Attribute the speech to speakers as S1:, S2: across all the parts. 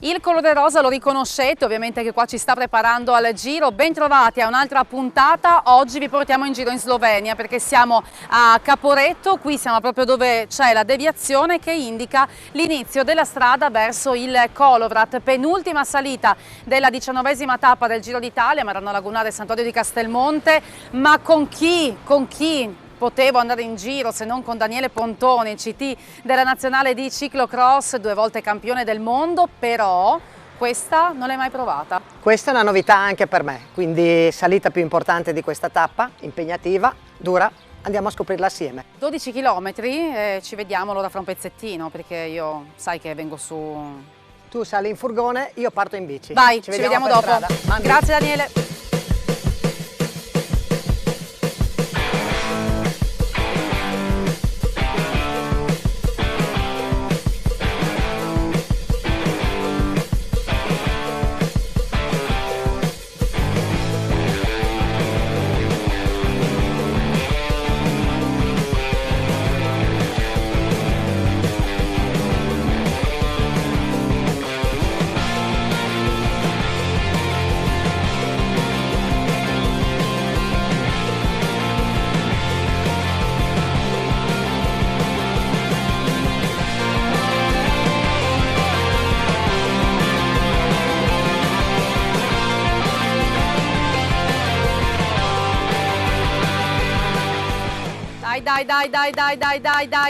S1: Il colore rosa lo riconoscete, ovviamente che qua ci sta preparando al giro. Bentrovati a un'altra puntata. Oggi vi portiamo in giro in Slovenia perché siamo a Caporetto, qui siamo proprio dove c'è la deviazione che indica l'inizio della strada verso il Kolovrat, penultima salita della 19ª tappa del Giro d'Italia, Marano Lagunare Sant'Odio di Castelmonte. Ma con chi? Potevo andare in giro se non con Daniele Pontoni, CT della nazionale di ciclocross, 2 volte campione del mondo, però questa non l'hai mai provata.
S2: Questa è una novità anche per me, quindi salita più importante di questa tappa, impegnativa, dura, andiamo a scoprirla assieme.
S1: 12 km, ci vediamo allora fra un pezzettino, perché io sai che vengo su...
S2: Tu sali in furgone, io parto in bici.
S1: Vai, ci vediamo dopo. Grazie Daniele.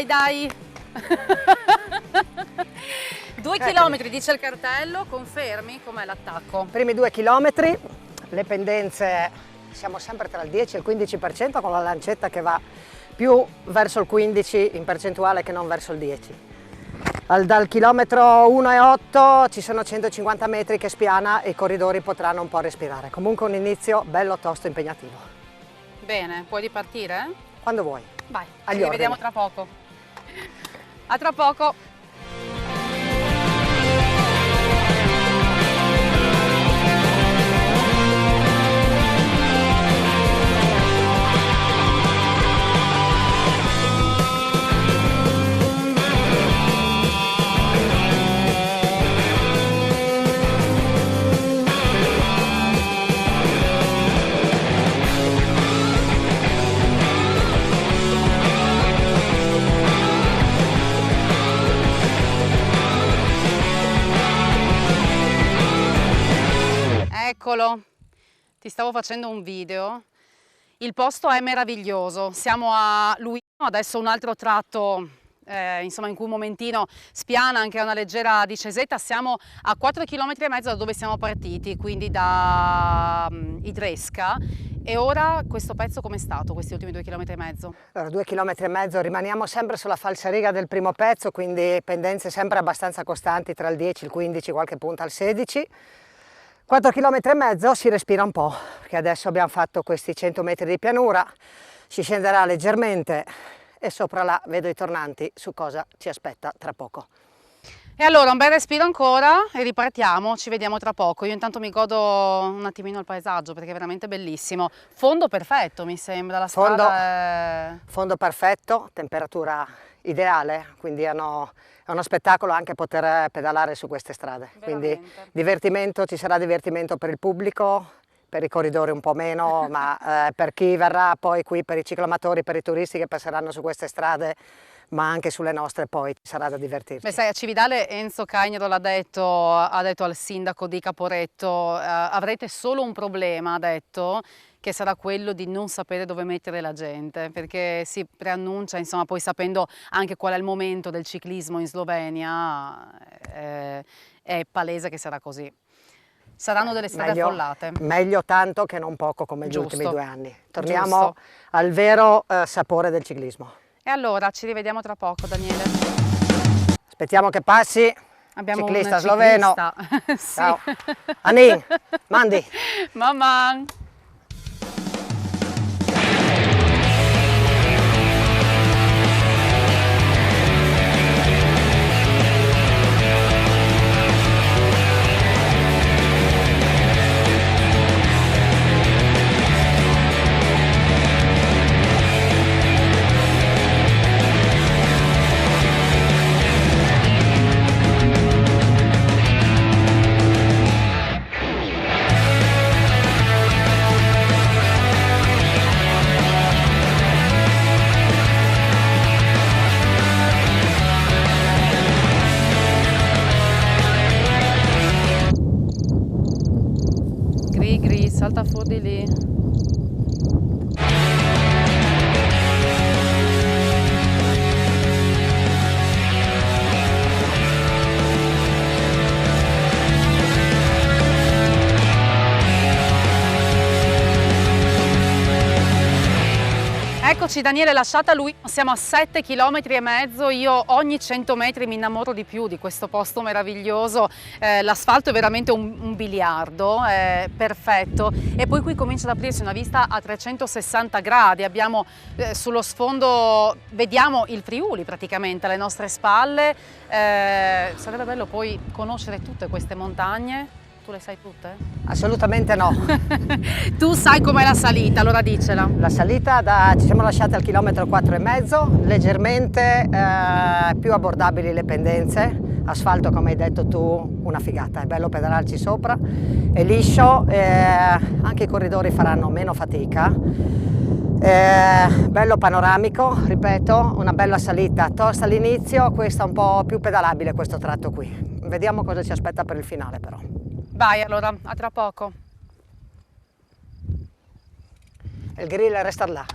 S1: Dai. 2 chilometri, dice il cartello, confermi com'è l'attacco?
S2: Primi 2 chilometri, le pendenze siamo sempre tra il 10 e il 15% con la lancetta che va più verso il 15 in percentuale che non verso il 10. Dal chilometro 1,8 ci sono 150 metri che spiana e i corridori potranno un po' respirare. Comunque un inizio bello tosto impegnativo.
S1: Bene, puoi ripartire?
S2: Quando vuoi.
S1: Vai,
S2: Agli
S1: ci rivediamo tra poco. A tra poco. Eccolo, ti stavo facendo un video, il posto è meraviglioso, siamo a Luino, adesso un altro tratto insomma in cui un momentino spiana anche a una leggera discesetta, siamo a 4,5 km da dove siamo partiti, quindi da Idresca. E ora questo pezzo com'è stato, questi ultimi 2,5 km?
S2: Allora, 2,5 km, rimaniamo sempre sulla falsariga del primo pezzo, quindi pendenze sempre abbastanza costanti tra il 10, il 15, qualche punta al 16. 4,5 km si respira un po', perché adesso abbiamo fatto questi 100 metri di pianura, si scenderà leggermente e sopra là vedo i tornanti su cosa ci aspetta tra poco.
S1: E allora un bel respiro ancora e ripartiamo, ci vediamo tra poco. Io intanto mi godo un attimino il paesaggio perché è veramente bellissimo. Fondo perfetto mi sembra, la strada è...
S2: Fondo perfetto, temperatura ideale, quindi è uno spettacolo anche poter pedalare su queste strade.
S1: Veramente.
S2: Quindi divertimento, ci sarà divertimento per il pubblico, per i corridori un po' meno, ma per chi verrà poi qui, per i cicloamatori, per i turisti che passeranno su queste strade, ma anche sulle nostre poi ci sarà da divertirci.
S1: Beh, sai, a Cividale Enzo Cagnero l'ha detto, ha detto al sindaco di Caporetto, avrete solo un problema, ha detto, che sarà quello di non sapere dove mettere la gente, perché si preannuncia, insomma, poi sapendo anche qual è il momento del ciclismo in Slovenia, è palese che sarà così. Saranno delle strade affollate.
S2: Meglio tanto che non poco come gli ultimi 2 anni. Torniamo
S1: Giusto.
S2: al vero sapore del ciclismo.
S1: E allora ci rivediamo tra poco, Daniele.
S2: Aspettiamo che passi.
S1: Abbiamo
S2: ciclista
S1: un
S2: sloveno.
S1: Sì.
S2: Ciao. Anin, mandi.
S1: Mamma. salta fuori di lì. Eccoci Daniele, lasciata lui, siamo a 7,5 km, io ogni 100 metri mi innamoro di più di questo posto meraviglioso, l'asfalto è veramente un biliardo, è perfetto, e poi qui comincia ad aprirsi una vista a 360 gradi, abbiamo sullo sfondo, vediamo il Friuli praticamente alle nostre spalle, sarebbe bello poi conoscere tutte queste montagne. Tu le sai tutte?
S2: Assolutamente no.
S1: Tu sai com'è la salita, allora dicela.
S2: La salita ci siamo lasciati al chilometro 4,5, leggermente più abbordabili le pendenze, asfalto come hai detto tu, una figata, è bello pedalarci sopra, è liscio, anche i corridori faranno meno fatica, bello panoramico, ripeto, una bella salita, tosta all'inizio, questa un po' più pedalabile questo tratto qui. Vediamo cosa ci aspetta per il finale però.
S1: Vai allora, a tra poco.
S2: Il grill resta là.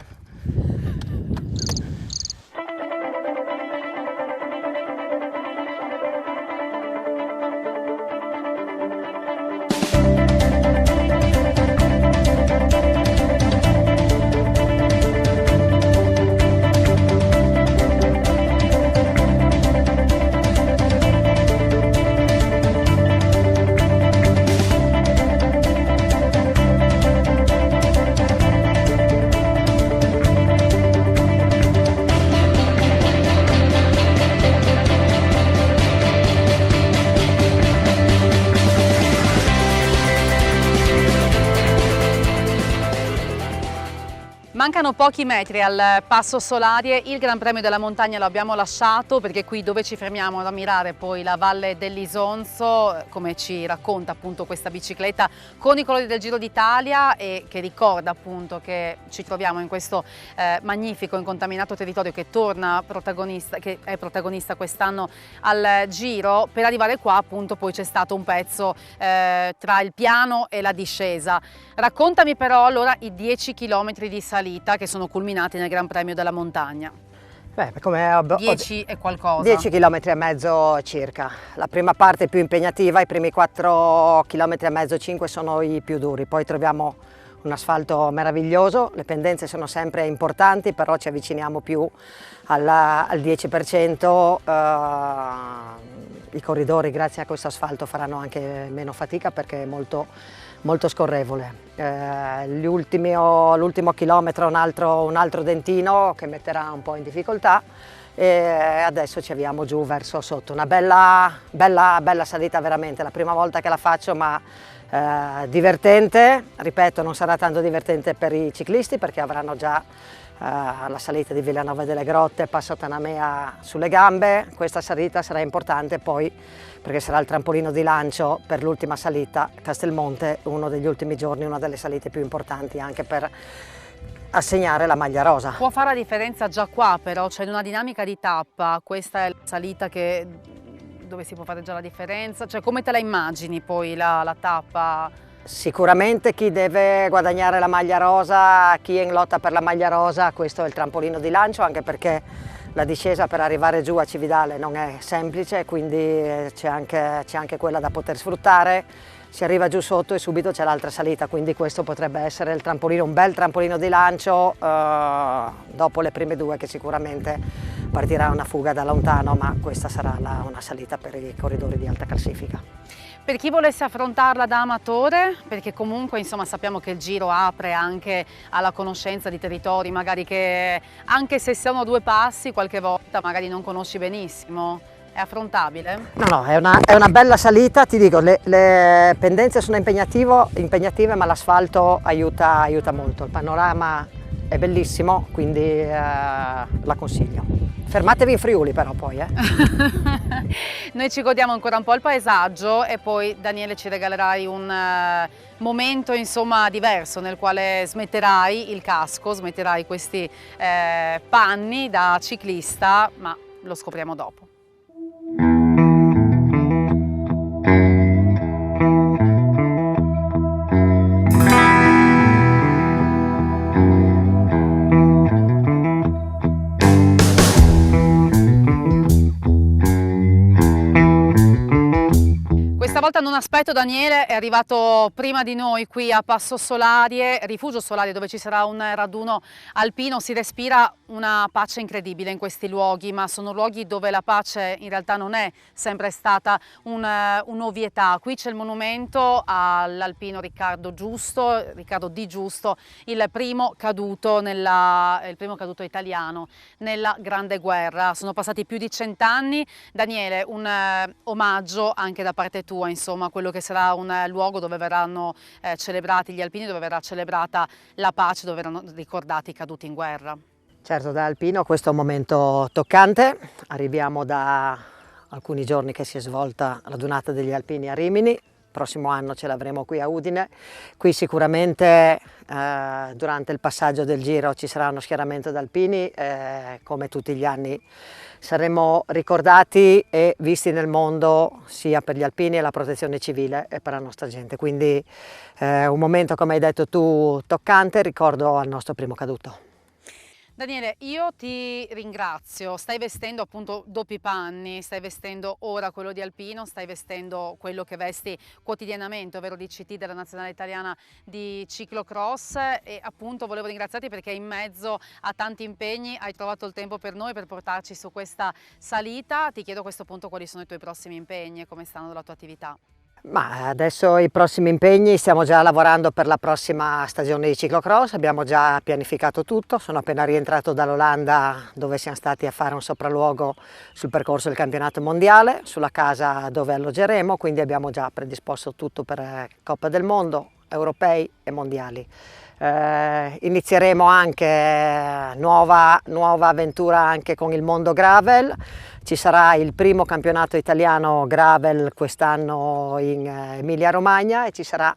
S1: Mancano pochi metri al Passo Solarie, il Gran Premio della Montagna lo abbiamo lasciato perché qui dove ci fermiamo ad ammirare poi la Valle dell'Isonzo, come ci racconta appunto questa bicicletta con i colori del Giro d'Italia e che ricorda appunto che ci troviamo in questo magnifico incontaminato territorio che torna protagonista, che è protagonista quest'anno al Giro. Per arrivare qua appunto poi c'è stato un pezzo tra il piano e la discesa. Raccontami però allora i 10 km di salita che sono culminati nel Gran Premio della Montagna.
S2: Beh, come
S1: 10 e qualcosa.
S2: 10 km e mezzo circa. La prima parte è più impegnativa, i primi 4 km e mezzo, 5 sono i più duri, poi troviamo un asfalto meraviglioso, le pendenze sono sempre importanti, però ci avviciniamo più al 10%, i corridori grazie a questo asfalto faranno anche meno fatica perché è molto scorrevole. L'ultimo chilometro un altro dentino che metterà un po' in difficoltà e adesso ci avviamo giù verso sotto. Una bella salita veramente, la prima volta che la faccio, ma divertente. Ripeto, non sarà tanto divertente per i ciclisti perché avranno già la salita di Villanova delle Grotte, Passo Tanamea sulle gambe. Questa salita sarà importante poi perché sarà il trampolino di lancio per l'ultima salita, Castelmonte, uno degli ultimi giorni, una delle salite più importanti anche per assegnare la maglia rosa.
S1: Può fare la differenza già qua però, c'è una dinamica di tappa, questa è la salita dove si può fare già la differenza, cioè come te la immagini poi la tappa?
S2: Sicuramente chi deve guadagnare la maglia rosa, chi è in lotta per la maglia rosa, questo è il trampolino di lancio, anche perché la discesa per arrivare giù a Cividale non è semplice, quindi c'è anche quella da poter sfruttare. Si arriva giù sotto e subito c'è l'altra salita, quindi questo potrebbe essere il trampolino, un bel trampolino di lancio dopo le prime due, che sicuramente partirà una fuga da lontano, ma questa sarà una salita per i corridori di alta classifica.
S1: Per chi volesse affrontarla da amatore, perché comunque insomma sappiamo che il Giro apre anche alla conoscenza di territori magari che anche se sono due passi qualche volta magari non conosci benissimo, è affrontabile?
S2: No, è una bella salita, ti dico, le pendenze sono impegnative ma l'asfalto aiuta molto, il panorama è bellissimo, quindi la consiglio. Fermatevi in Friuli però poi.
S1: Noi ci godiamo ancora un po' il paesaggio e poi Daniele ci regalerai un momento insomma diverso nel quale smetterai il casco, smetterai questi panni da ciclista, ma lo scopriamo dopo. aspetto, Daniele, è arrivato prima di noi qui a Passo Solarie, Rifugio Solarie, dove ci sarà un raduno alpino. Si respira una pace incredibile in questi luoghi, ma sono luoghi dove la pace in realtà non è sempre stata un'ovvietà. Qui c'è il monumento all'alpino Riccardo Di Giusto, il primo caduto italiano nella Grande Guerra. Sono passati più di 100 anni. Daniele, un omaggio anche da parte tua, insomma, quello che sarà un luogo dove verranno celebrati gli alpini, dove verrà celebrata la pace, dove verranno ricordati i caduti in guerra.
S2: Certo, da alpino questo è un momento toccante. Arriviamo da alcuni giorni che si è svolta la radunata degli alpini a Rimini. Il prossimo anno ce l'avremo qui a Udine. Qui sicuramente durante il passaggio del Giro ci sarà uno schieramento d'alpini, come tutti gli anni saremo ricordati e visti nel mondo sia per gli alpini e la protezione civile e per la nostra gente. Quindi un momento, come hai detto tu, toccante, ricordo al nostro primo caduto.
S1: Daniele, io ti ringrazio, stai vestendo appunto doppi panni, stai vestendo ora quello di alpino, stai vestendo quello che vesti quotidianamente, ovvero di CT della Nazionale Italiana di Ciclocross, e appunto volevo ringraziarti perché in mezzo a tanti impegni hai trovato il tempo per noi, per portarci su questa salita. Ti chiedo a questo punto quali sono i tuoi prossimi impegni e come stanno la tua attività.
S2: Ma adesso i prossimi impegni, stiamo già lavorando per la prossima stagione di ciclocross, abbiamo già pianificato tutto, sono appena rientrato dall'Olanda dove siamo stati a fare un sopralluogo sul percorso del campionato mondiale, sulla casa dove alloggeremo, quindi abbiamo già predisposto tutto per Coppa del Mondo, europei e mondiali. Inizieremo anche nuova avventura anche con il mondo gravel. Ci sarà il primo campionato italiano gravel quest'anno in Emilia Romagna e ci sarà